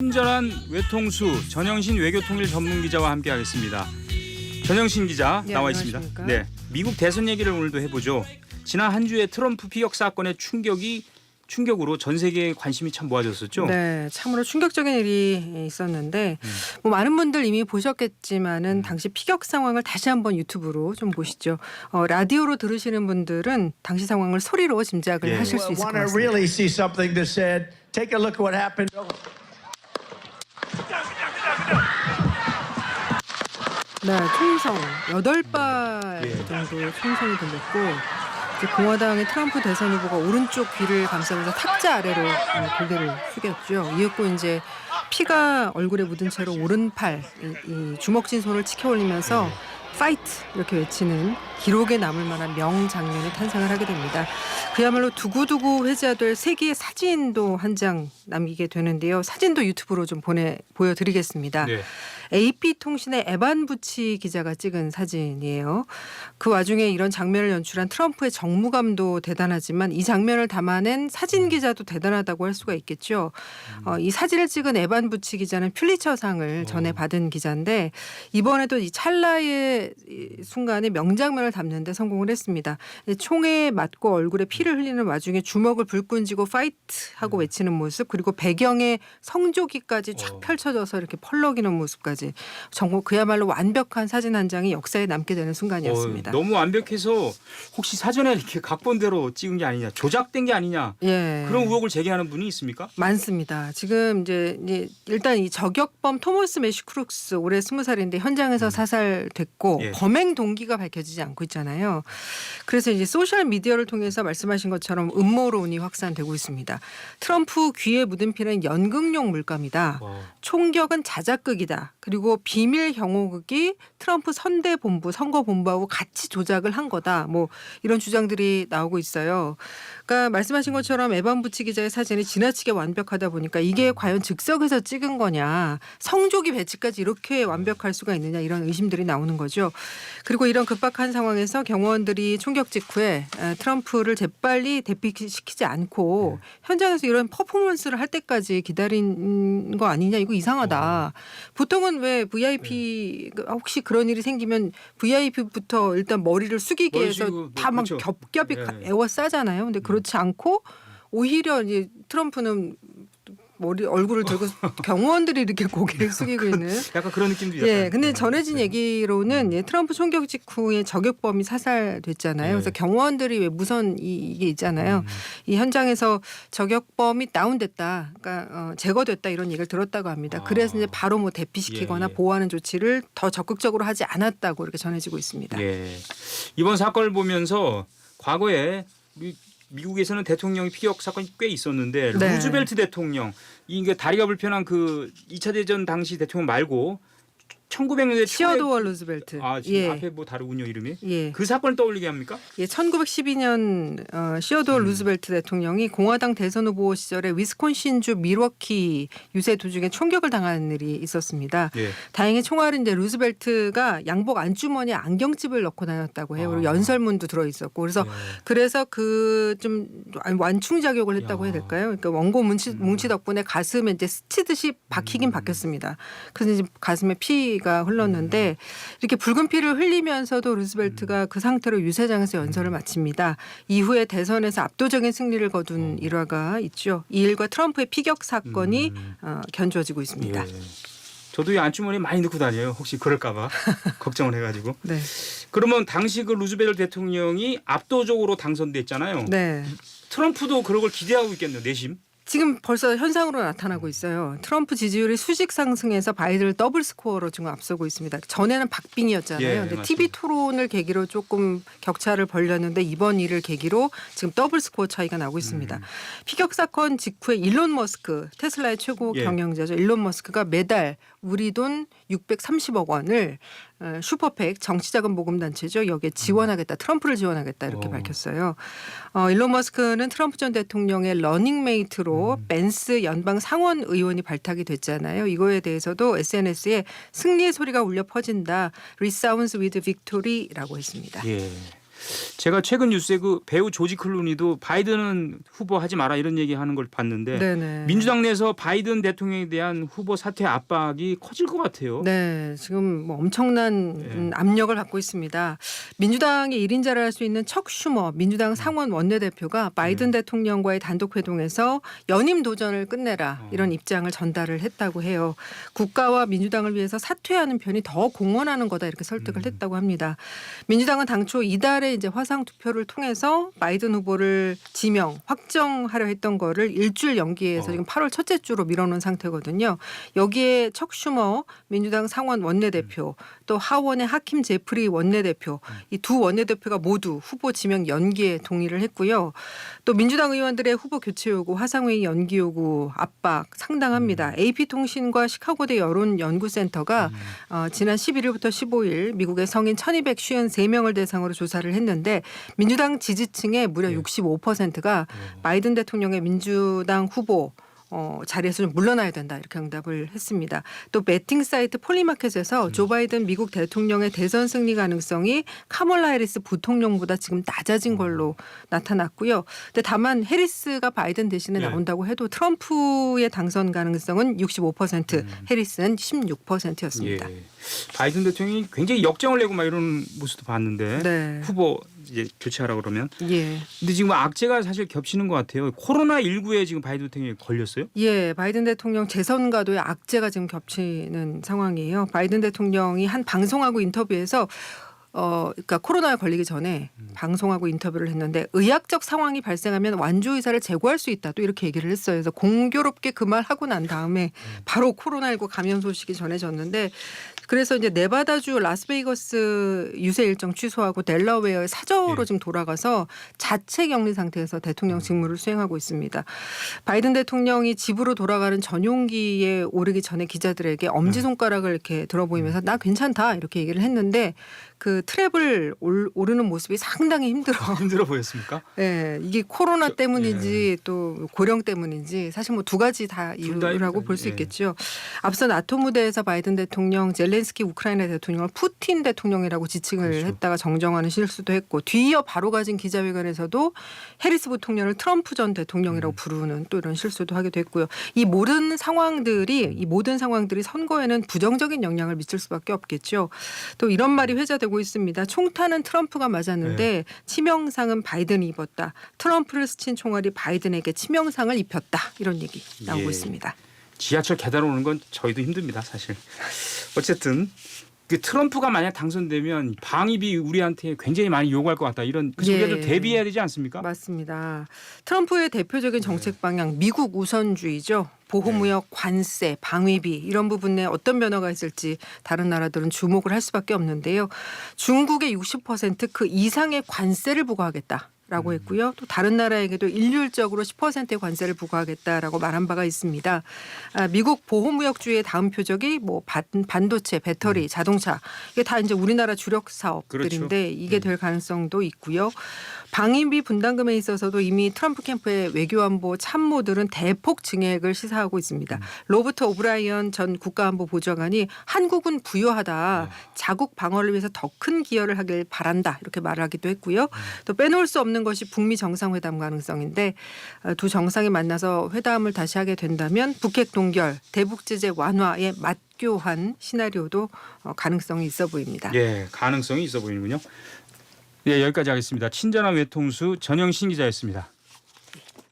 친절한 외통수 전영신 외교통일 전문기자와 함께하겠습니다. 전영신 기자 네, 나와 있습니다. 네, 미국 대선 얘기를 오늘도 해보죠. 지난 한 주에 트럼프 피격 사건의 충격으로 전 세계의 관심이 참 모아졌었죠. 네, 참으로 충격적인 일이 있었는데 뭐 많은 분들 이미 보셨겠지만은 당시 피격 상황을 다시 한번 유튜브로 좀 보시죠. 라디오로 들으시는 분들은 당시 상황을 소리로 짐작을 하실 수 있을 것 같습니다. really see something that said, take a look at what happened. 네, 총성 8발 정도 총성이 들렸고 이제 공화당의 트럼프 대선 후보가 오른쪽 귀를 감싸면서 탁자 아래로 고개를 숙였죠. 이윽고 이제 피가 얼굴에 묻은 채로 오른팔 이 주먹진 손을 치켜 올리면서 파이트 이렇게 외치는 기록에 남을 만한 명장면이 탄생을 하게 됩니다. 그야말로 두고두고 회자될 세계의 사진도 한 장 남기게 되는데요. 사진도 유튜브로 좀 보여드리겠습니다. 네. AP통신의 에반 부치 기자가 찍은 사진이에요. 그 와중에 이런 장면을 연출한 트럼프의 정무감도 대단하지만 이 장면을 담아낸 사진 기자도 대단하다고 할 수가 있겠죠. 이 사진을 찍은 에반 부치 기자는 퓰리처상을 전에 받은 기자인데 이번에도 이 찰나의 순간에 명장면을 담는 데 성공을 했습니다. 총에 맞고 얼굴에 피를 흘리는 와중에 주먹을 불끈 쥐고 파이트하고 외치는 모습, 그리고 배경에 성조기까지 쫙 펼쳐져서 이렇게 펄럭이는 모습까지 정말 그야말로 완벽한 사진 한 장이 역사에 남게 되는 순간이었습니다. 너무 완벽해서 혹시 사전에 이렇게 각본대로 찍은 게 아니냐, 조작된 게 아니냐, 예. 그런 의혹을 제기하는 분이 있습니까? 많습니다. 지금 이제 일단 이 저격범 토머스 매시크룩스 올해 20살인데 현장에서 사살됐고 범행 동기가 밝혀지지 않고 있잖아요. 그래서 이제 소셜 미디어를 통해서 말씀하신 것처럼 음모론이 확산되고 있습니다. 트럼프 귀에 묻은 피는 연극용 물감이다. 총격은 자작극이다. 그리고 비밀 경호극이 트럼프 선거본부하고 같이 조작을 한 거다. 뭐 이런 주장들이 나오고 있어요. 그러니까 말씀하신 것처럼 에반 부치 기자의 사진이 지나치게 완벽하다 보니까 이게 과연 즉석에서 찍은 거냐, 성조기 배치까지 이렇게 완벽할 수가 있느냐, 이런 의심들이 나오는 거죠. 그리고 이런 급박한 상황에서 경호원들이 총격 직후에 트럼프를 재빨리 대피시키지 않고 현장에서 이런 퍼포먼스를 할 때까지 기다린 거 아니냐, 이거 이상하다. 보통은 왜 VIP 혹시 그런 일이 생기면 VIP부터 일단 머리를 숙이게 해서 다 막 겹겹이 에워싸잖아요. 근데 그렇지 않고 오히려 이제 트럼프는 얼굴을 들고 경호원들이 이렇게 고개를 숙이고 있는 약간 그런 느낌도 있어요. 예, 근데 전해진 얘기로는 트럼프 총격 직후에 저격범이 사살됐잖아요. 그래서 경호원들이 왜 이게 있잖아요. 이 현장에서 저격범이 다운됐다, 그러니까 제거됐다, 이런 얘기를 들었다고 합니다. 그래서 이제 바로 뭐 대피시키거나 보호하는 조치를 더 적극적으로 하지 않았다고 이렇게 전해지고 있습니다. 이번 사건을 보면서 과거에 미국에서는 대통령이 피격 사건이 꽤 있었는데 루즈벨트 대통령, 이게 다리가 불편한 그 2차 대전 당시 대통령 말고 1900년대 시어도어 루즈벨트. 지금 앞에 뭐 다르군요, 이름이. 그 사건을 떠올리게 합니까? 1912년 시어도어 루즈벨트 대통령이 공화당 대선 후보 시절에 위스콘신주 밀워키 유세 도중에 총격을 당한 일이 있었습니다. 다행히 총알은 이제 루즈벨트가 양복 안주머니에 안경집을 넣고 다녔다고 해요. 그리고 연설문도 들어 있었고, 그래서 그 좀 완충 작용을 했다고 해야 될까요? 그러니까 원고 뭉치 덕분에 가슴에 이제 스치듯이 박히긴 박혔습니다. 그래서 이제 가슴에 피가 흘렀는데 이렇게 붉은 피를 흘리면서도 루즈벨트가 그 상태로 유세장에서 연설을 마칩니다. 이후에 대선에서 압도적인 승리를 거둔 일화가 있죠. 이 일과 트럼프의 피격 사건이 견주어지고 있습니다. 저도 이 안주머니에 많이 넣고 다녀요. 혹시 그럴까 봐 걱정을 해가지고. 그러면 당시 그 루즈벨트 대통령이 압도적으로 당선됐잖아요. 트럼프도 그런 걸 기대하고 있겠네요. 내심. 지금 벌써 현상으로 나타나고 있어요. 트럼프 지지율이 수직 상승해서 바이든을 더블 스코어로 지금 앞서고 있습니다. 전에는 박빙이었잖아요. 근데 TV 토론을 계기로 조금 격차를 벌렸는데 이번 일을 계기로 지금 더블 스코어 차이가 나고 있습니다. 피격 사건 직후에 일론 머스크, 테슬라의 최고 경영자죠. 일론 머스크가 매달 우리 돈 630억 원을 슈퍼팩 정치자금 모금단체죠. 여기에 지원하겠다. 트럼프를 지원하겠다. 이렇게 밝혔어요. 일론 머스크는 트럼프 전 대통령의 러닝메이트로 벤스 연방 상원 의원이 발탁이 됐잖아요. 이거에 대해서도 SNS에 승리의 소리가 울려 퍼진다. Resounds with victory라고 했습니다. 제가 최근 뉴스에 그 배우 조지 클루니도 바이든은 후보하지 마라 이런 얘기하는 걸 봤는데 네네. 민주당 내에서 바이든 대통령에 대한 후보 사퇴 압박이 커질 것 같아요. 네, 지금 뭐 엄청난 압력을 받고 있습니다. 민주당의 1인자를 할 수 있는 척 슈머 민주당 상원 원내대표가 바이든 대통령과의 단독 회동에서 연임 도전을 끝내라 이런 입장을 전달을 했다고 해요. 국가와 민주당을 위해서 사퇴하는 편이 더 공헌하는 거다 이렇게 설득을 했다고 합니다. 민주당은 당초 이달에 이제 화상 투표를 통해서 바이든 후보를 지명 확정하려 했던 거를 일주일 연기해서 지금 8월 첫째 주로 밀어놓은 상태거든요. 여기에 척 슈머 민주당 상원 원내대표 또 하원의 하킴 제프리 원내대표 이 두 원내대표가 모두 후보 지명 연기에 동의를 했고요. 또 민주당 의원들의 후보 교체 요구, 화상회의 연기 요구 압박 상당합니다. AP통신과 시카고대 여론연구센터가 지난 11일부터 15일 미국의 성인 1253명을 대상으로 조사를 했는데 민주당 지지층의 무려 65%가 바이든 대통령의 민주당 후보 자리에서 좀 물러나야 된다 이렇게 응답을 했습니다. 또 배팅 사이트 폴리마켓에서 조 바이든 미국 대통령의 대선 승리 가능성이 카멀라 해리스 부통령보다 지금 낮아진 걸로 나타났고요. 근데 다만 해리스가 바이든 대신에 나온다고 해도 트럼프의 당선 가능성은 65%, 해리스는 16%였습니다. 예. 바이든 대통령이 굉장히 역정을 내고 막 이런 모습도 봤는데 네. 후보 이제 교체하라고 그러면. 예. 근데 지금 악재가 사실 겹치는 것 같아요. 코로나19에 지금 바이든 대통령이 걸렸어요? 예, 바이든 대통령 재선과도의 악재가 지금 겹치는 상황이에요. 바이든 대통령이 한 방송하고 인터뷰에서 그러니까 코로나에 걸리기 전에 방송하고 인터뷰를 했는데 의학적 상황이 발생하면 완주 의사를 제거할 수 있다 또 이렇게 얘기를 했어요. 그래서 공교롭게 그 말 하고 난 다음에 바로 코로나19 감염 소식이 전해졌는데 그래서 이제 네바다주 라스베이거스 유세 일정 취소하고 델라웨어에 사저로 지금 돌아가서 자체 격리 상태에서 대통령 직무를 수행하고 있습니다. 바이든 대통령이 집으로 돌아가는 전용기에 오르기 전에 기자들에게 엄지손가락을 이렇게 들어보이면서 나 괜찮다 이렇게 얘기를 했는데 그 트랩을 오르는 모습이 상당히 힘들어 보였습니까? 네, 이게 코로나 때문인지 또 고령 때문인지 사실 뭐 두 가지 다 이유라고 볼 수 있겠죠. 앞서 나토 무대에서 바이든 대통령 젤렌스키 우크라이나 대통령을 푸틴 대통령이라고 지칭을 했다가 정정하는 실수도 했고 뒤이어 바로 가진 기자회견에서도 해리스 부통령을 트럼프 전 대통령이라고 부르는 또 이런 실수도 하기도 했고요. 이 모든 상황들이 선거에는 부정적인 영향을 미칠 수밖에 없겠죠. 또 이런 말이 회자되고 있습니다. 총탄은 트럼프가 맞았는데 치명상은 바이든이 입었다. 트럼프를 스친 총알이 바이든에게 치명상을 입혔다. 이런 얘기 나오고 있습니다. 지하철 계단 오는 건 저희도 힘듭니다, 사실. 어쨌든 그 트럼프가 만약 당선되면 방위비 우리한테 굉장히 많이 요구할 것 같다. 이런 그 소리가 좀 대비해야 되지 않습니까? 맞습니다. 트럼프의 대표적인 정책 방향 미국 우선주의죠. 보호무역, 관세, 방위비 이런 부분에 어떤 변화가 있을지 다른 나라들은 주목을 할 수밖에 없는데요. 중국의 60% 그 이상의 관세를 부과하겠다. 라고 했고요. 또 다른 나라에게도 일률적으로 10%의 관세를 부과하겠다라고 말한 바가 있습니다. 미국 보호무역주의의 다음 표적이 뭐 반도체, 배터리, 자동차 이게 다 이제 우리나라 주력 사업들인데 그렇죠. 이게 될 가능성도 있고요. 방위비 분담금에 있어서도 이미 트럼프 캠프의 외교안보 참모들은 대폭 증액을 시사하고 있습니다. 로버트 오브라이언 전 국가안보보좌관이 한국은 부유하다. 자국 방어를 위해서 더 큰 기여를 하길 바란다. 이렇게 말하기도 했고요. 또 빼놓을 수 없는 것이 북미 정상회담 가능성인데 두 정상이 만나서 회담을 다시 하게 된다면 북핵 동결, 대북 제재 완화에 맞교한 시나리오도 가능성이 있어 보입니다. 예, 가능성이 있어 보이는군요. 예, 여기까지 하겠습니다. 친절한 외통수 전영신 기자였습니다.